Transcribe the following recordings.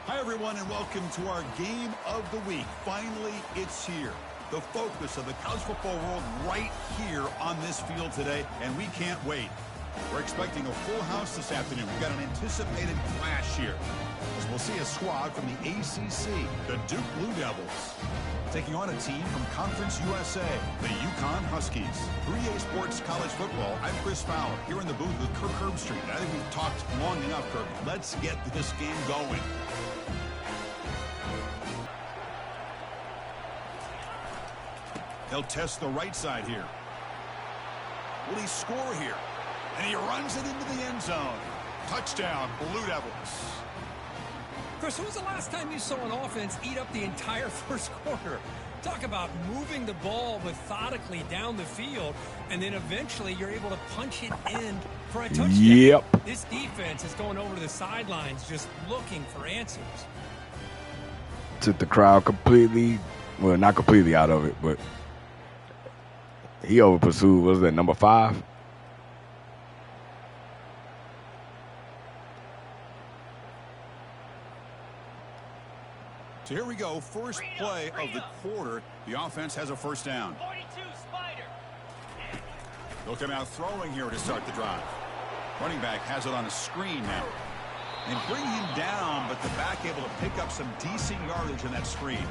Hi, everyone, and welcome to our game of the week. Finally, it's here. The focus of the college football world right here on this field today, and we can't wait. We're expecting a full house this afternoon. We've got an anticipated clash here, as we'll see a squad from the ACC, the Duke Blue Devils, taking on a team from Conference USA, the UConn Huskies. 3A Sports College Football, I'm Chris Fowler, here in the booth with Kirk Herbstreit. I think we've talked long enough, Kirk. Let's get this game going. They'll test the right side here. Will he score here? And he runs it into the end zone. Touchdown, Blue Devils. Chris, when was the last time you saw an offense eat up the entire first quarter? Talk about moving the ball methodically down the field, and then eventually you're able to punch it in for a touchdown. Yep. This defense is going over to the sidelines just looking for answers. Took the crowd completely, well, not completely out of it, but he over pursued, what was that, number 5? So here we go, first play of the quarter. The offense has a first down. They'll come out throwing here to start the drive. Running back has it on a screen now. And bring him down, but the back able to pick up some decent yardage in that screen.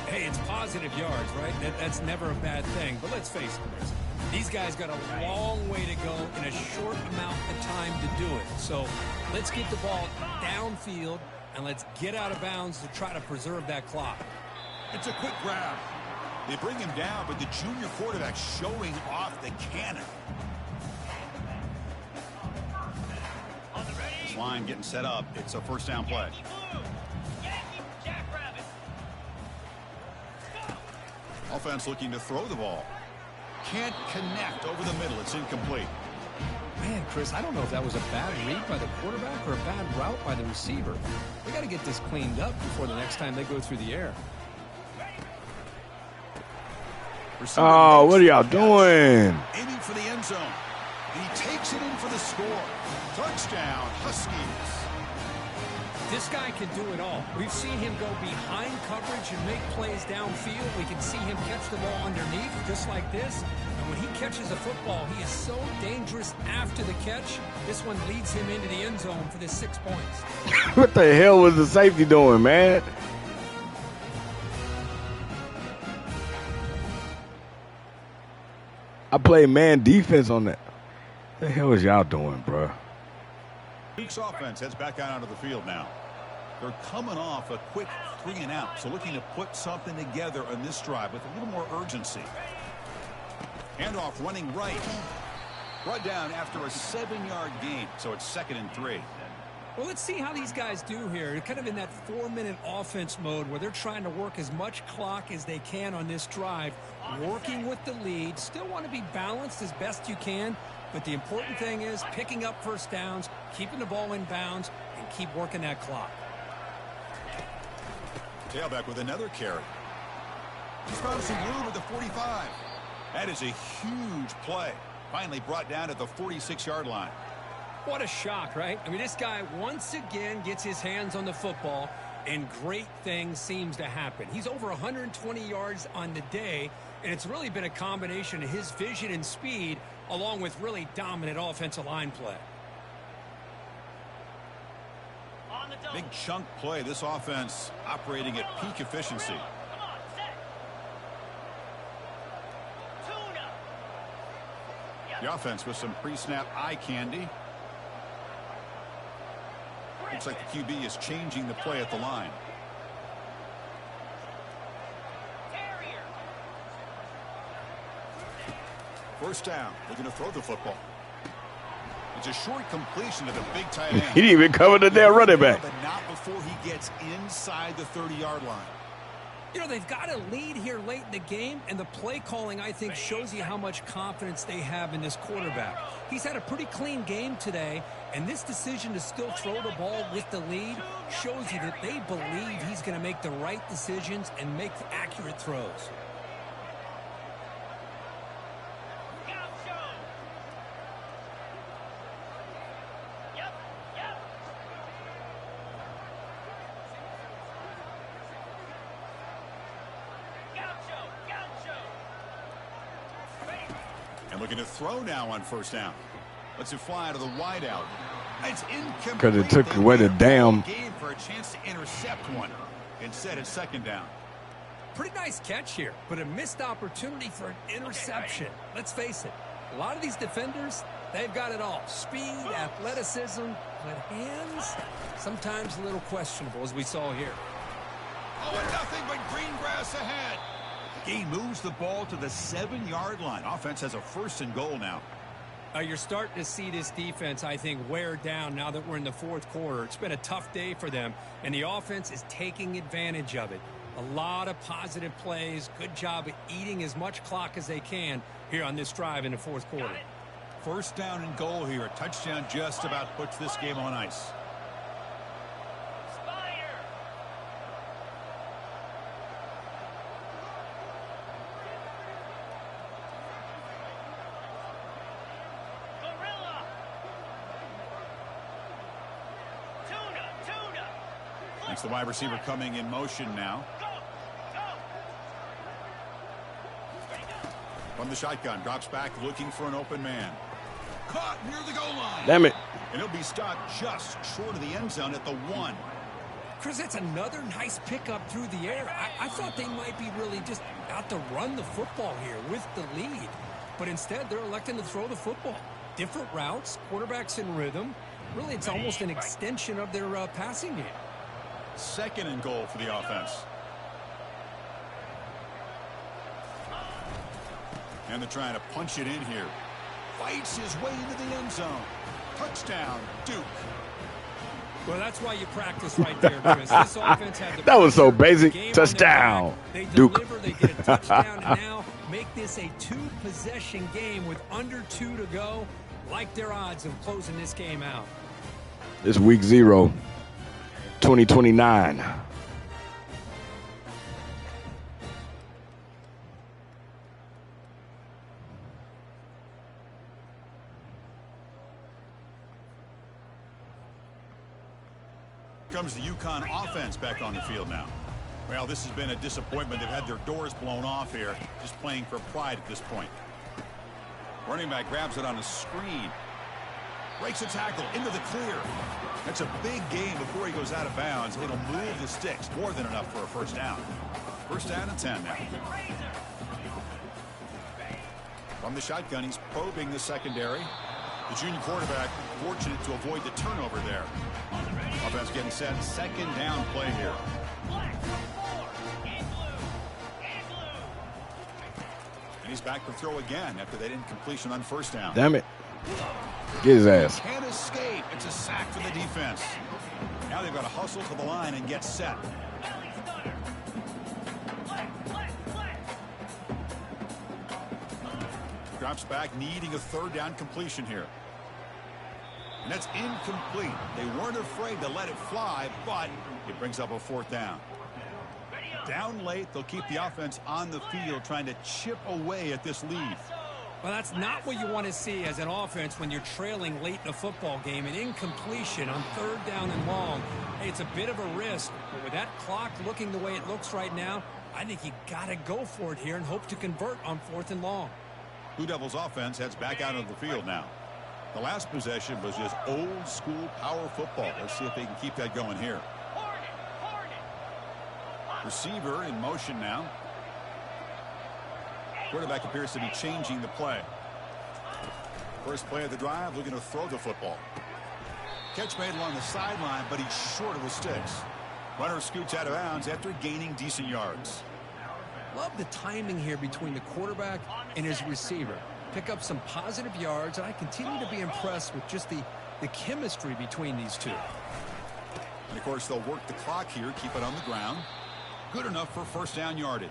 Hey, it's positive yards, right? That's never a bad thing. But let's face it, Chris. These guys got a long way to go in a short amount of time to do it. So let's get the ball downfield, and let's get out of bounds to try to preserve that clock. It's a quick grab. They bring him down, but the junior quarterback showing off the cannon. This line getting set up. It's a first down play. Offense looking to throw the ball. Can't connect over the middle. It's incomplete. Man, Chris, I don't know if that was a bad read by the quarterback or a bad route by the receiver. They got to get this cleaned up before the next time they go through the air. Oh, what are y'all doing? Aiming for the end zone. And he takes it in for the score. Touchdown, Huskies. This guy can do it all. We've seen him go behind coverage and make plays downfield. We can see him catch the ball underneath just like this. And when he catches a football, he is so dangerous after the catch. This one leads him into the end zone for the 6 points. What the hell was the safety doing, man? I played man defense on that. What the hell was y'all doing, bro? Duke's offense heads back out onto the field now. They're coming off a quick 3 and out, so looking to put something together on this drive with a little more urgency. Handoff running right. Brought down after a 7-yard gain, so it's 2nd and 3. Well, let's see how these guys do here. They're kind of in that 4-minute offense mode where they're trying to work as much clock as they can on this drive, working with the lead. Still want to be balanced as best you can, but the important thing is picking up first downs, keeping the ball in bounds, and keep working that clock. Tailback with another carry. He's found some room at the 45. That is a huge play. Finally brought down at the 46-yard line. What a shock, right? I mean, this guy once again gets his hands on the football, and great things seems to happen. He's over 120 yards on the day, and it's really been a combination of his vision and speed along with really dominant offensive line play. Big chunk play. This offense operating at peak efficiency. The offense with some pre-snap eye candy. Looks like the QB is changing the play at the line. First down. They're going to throw the football. It's a short completion to the big tight end. He didn't even cover the damn running back. But not before he gets inside the 30-yard line. You know, they've got a lead here late in the game, and the play calling, I think, shows you how much confidence they have in this quarterback. He's had a pretty clean game today, and this decision to still throw the ball with the lead shows you that they believe he's going to make the right decisions and make accurate throws. Looking to throw now on first down. Lets it fly to the wide out. It's incomplete. Because it took away the damn game for a chance to intercept one. Instead, it's second down. Pretty nice catch here, but a missed opportunity for an interception. Let's face it, a lot of these defenders, they've got it all. Speed, athleticism, but hands, sometimes a little questionable, as we saw here. Oh, and nothing but green grass ahead. Gain moves the ball to the 7-yard line. Offense has a 1st and goal now. You're starting to see this defense, I think, wear down now that we're in the 4th quarter. It's been a tough day for them, and the offense is taking advantage of it. A lot of positive plays. Good job of eating as much clock as they can here on this drive in the 4th quarter. 1st down and goal here. A touchdown just about puts this game on ice. It's the wide receiver coming in motion now. From the shotgun, drops back looking for an open man. Caught near the goal line. Damn it. And he'll be stopped just short of the end zone at the 1. Chris, that's another nice pickup through the air. I thought they might be really just out to run the football here with the lead. But instead, they're electing to throw the football. Different routes, quarterbacks in rhythm. Really, it's almost an extension of their passing game. 2nd and goal for the offense. And they're trying to punch it in here. Fights his way into the end zone. Touchdown, Duke. Well, that's why you practice right there, Chris. This offense had the that was so basic. game Touchdown, they Duke. Deliver, they get a touchdown, and now make this a 2-possession game with under 2 to go. Like their odds of closing this game out. It's week 0. 2029. Comes the UConn offense back on the field now. Well, this has been a disappointment. They've had their doors blown off here, just playing for pride at this point. Running back grabs it on a screen. Breaks a tackle into the clear. That's a big game before he goes out of bounds. It'll move the sticks. More than enough for a 1st down. 1st down and 10 now. From the shotgun, he's probing the secondary. The junior quarterback fortunate to avoid the turnover there. Offense getting set. 2nd down play here. And he's back to throw again after that incompletion on 1st down. Damn it. Get his ass. Can't escape. It's a sack for the defense. Now they've got to hustle to the line and get set. Drops back, needing a 3rd down completion here. And that's incomplete. They weren't afraid to let it fly, but it brings up a 4th down. Down late, they'll keep the offense on the field trying to chip away at this lead. Well, that's not what you want to see as an offense when you're trailing late in a football game. An incompletion on 3rd down and long. Hey, it's a bit of a risk, but with that clock looking the way it looks right now, I think you got to go for it here and hope to convert on 4th and long. Blue Devils offense heads back out of the field now. The last possession was just old school power football. Let's see if they can keep that going here. Receiver in motion now. Quarterback appears to be changing the play. First play of the drive, looking to throw the football. Catch made along the sideline, but he's short of the sticks. Runner scoots out of bounds after gaining decent yards. Love the timing here between the quarterback and his receiver. Pick up some positive yards, and I continue to be impressed with just the chemistry between these two. And, of course, they'll work the clock here, keep it on the ground. Good enough for 1st down yardage.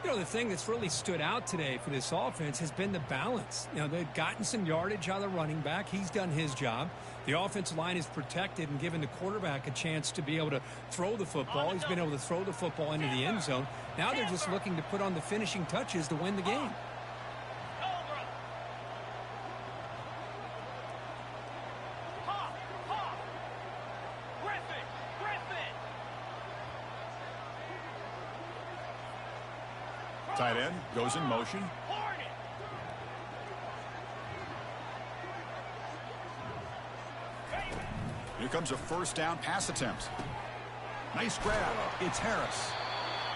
You know, the thing that's really stood out today for this offense has been the balance. You know, they've gotten some yardage out of the running back. He's done his job. The offensive line is protected and given the quarterback a chance to be able to throw the football. He's been able to throw the football into the end zone. Now they're just looking to put on the finishing touches to win the game. Tight end goes in motion. Here comes a first down pass attempt. Nice grab. It's Harris.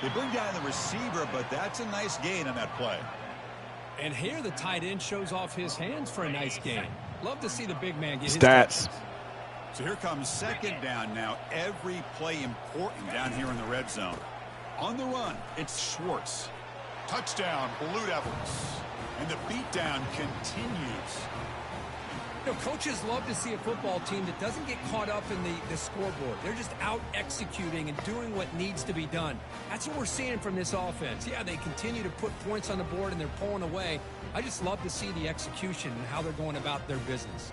They bring down the receiver, but that's a nice gain on that play. And here the tight end shows off his hands for a nice gain. Love to see the big man get his stats. So here comes second down now. Every play important down here in the red zone. On the run, it's Schwartz. Touchdown, Blue Devils. And the beatdown continues. You know, coaches love to see a football team that doesn't get caught up in the scoreboard. They're just out executing and doing what needs to be done. That's what we're seeing from this offense. Yeah, they continue to put points on the board and they're pulling away. I just love to see the execution and how they're going about their business.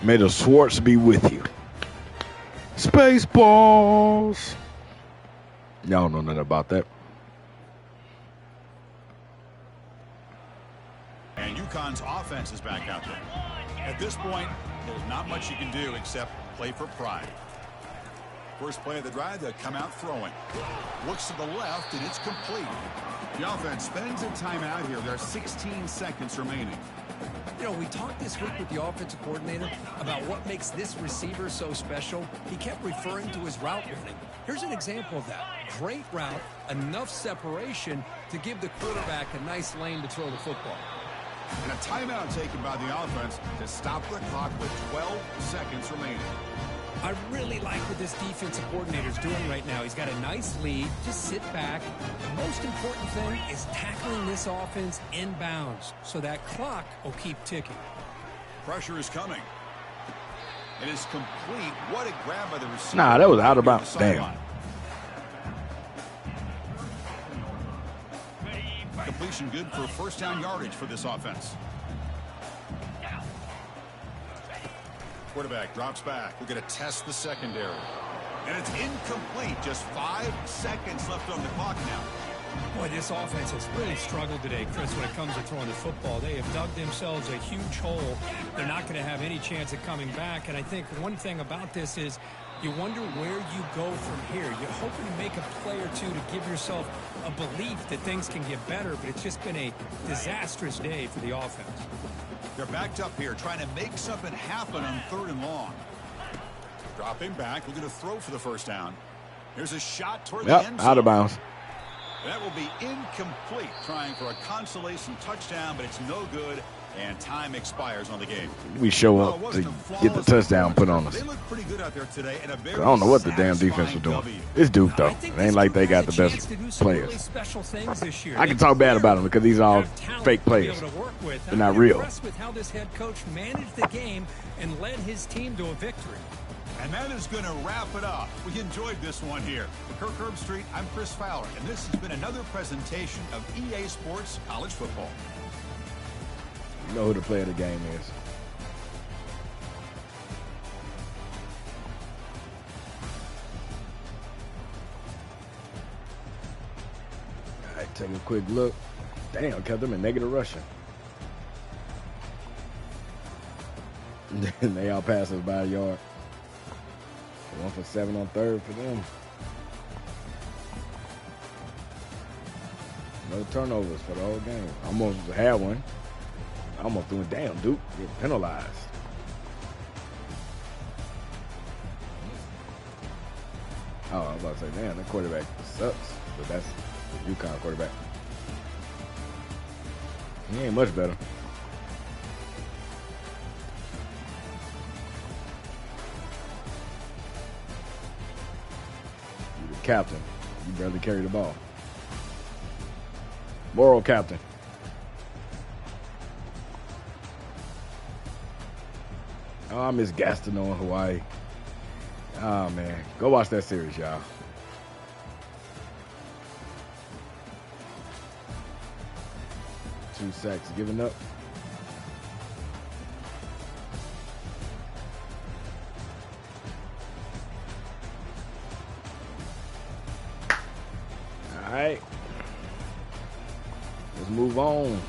May the Schwartz be with you. Spaceballs. Y'all don't know nothing about that. And UConn's offense is back out there. At this point, there's not much you can do except play for pride. First play of the drive, they come out throwing. Looks to the left, and it's complete. The offense spends a timeout here. There are 16 seconds remaining. You know, we talked this week with the offensive coordinator about what makes this receiver so special. He kept referring to his route running. Here's an example of that. Great route, enough separation to give the quarterback a nice lane to throw the football. And a timeout taken by the offense to stop the clock with 12 seconds remaining. I really like what this defensive coordinator is doing right now. He's got a nice lead. Just sit back. The most important thing is tackling this offense inbounds so that clock will keep ticking. Pressure is coming. It is complete. What a grab by the receiver. Nah, that was out of bounds. Damn. Completion good for first down yardage for this offense. Quarterback drops back. We're going to test the secondary. And it's incomplete. Just 5 seconds left on the clock now. Boy, this offense has really struggled today, Chris, when it comes to throwing the football. They have dug themselves a huge hole. They're not going to have any chance of coming back. And I think one thing about this is you wonder where you go from here. You're hoping to make a play or two to give yourself a belief that things can get better, but it's just been a disastrous day for the offense. They're backed up here, trying to make something happen on 3rd and long. Dropping back, looking to throw for the first down. Here's a shot toward the end zone. Out of bounds. That will be incomplete, trying for a consolation touchdown, but it's no good, and time expires on the game. We show up to get the touchdown put on us. They look pretty good out there today. And a very I don't know what the damn defense was doing. It's Duke, though. It ain't like they got the best players. I can talk bad about them because these are all fake players. They're not real. With how this head coach managed the game and led his team to a victory. And that is going to wrap it up. We enjoyed this one here. For Kirk Herbstreit, I'm Chris Fowler, and this has been another presentation of EA Sports College Football. You know who the player of the game is. All right, take a quick look. Damn, kept them in negative rushing. They all passed us by a yard. 1 for 7 on 3rd for them. No turnovers for the whole game. Almost had one. Almost doing damn Duke get penalized. Oh, I was about to say, damn, that quarterback sucks. But that's the UConn quarterback. He ain't much better. You're the captain. You barely carry the ball. Moral captain. Oh, I miss Gastineau in Hawaii. Oh, man. Go watch that series, y'all. Two sacks giving up. All right. Let's move on.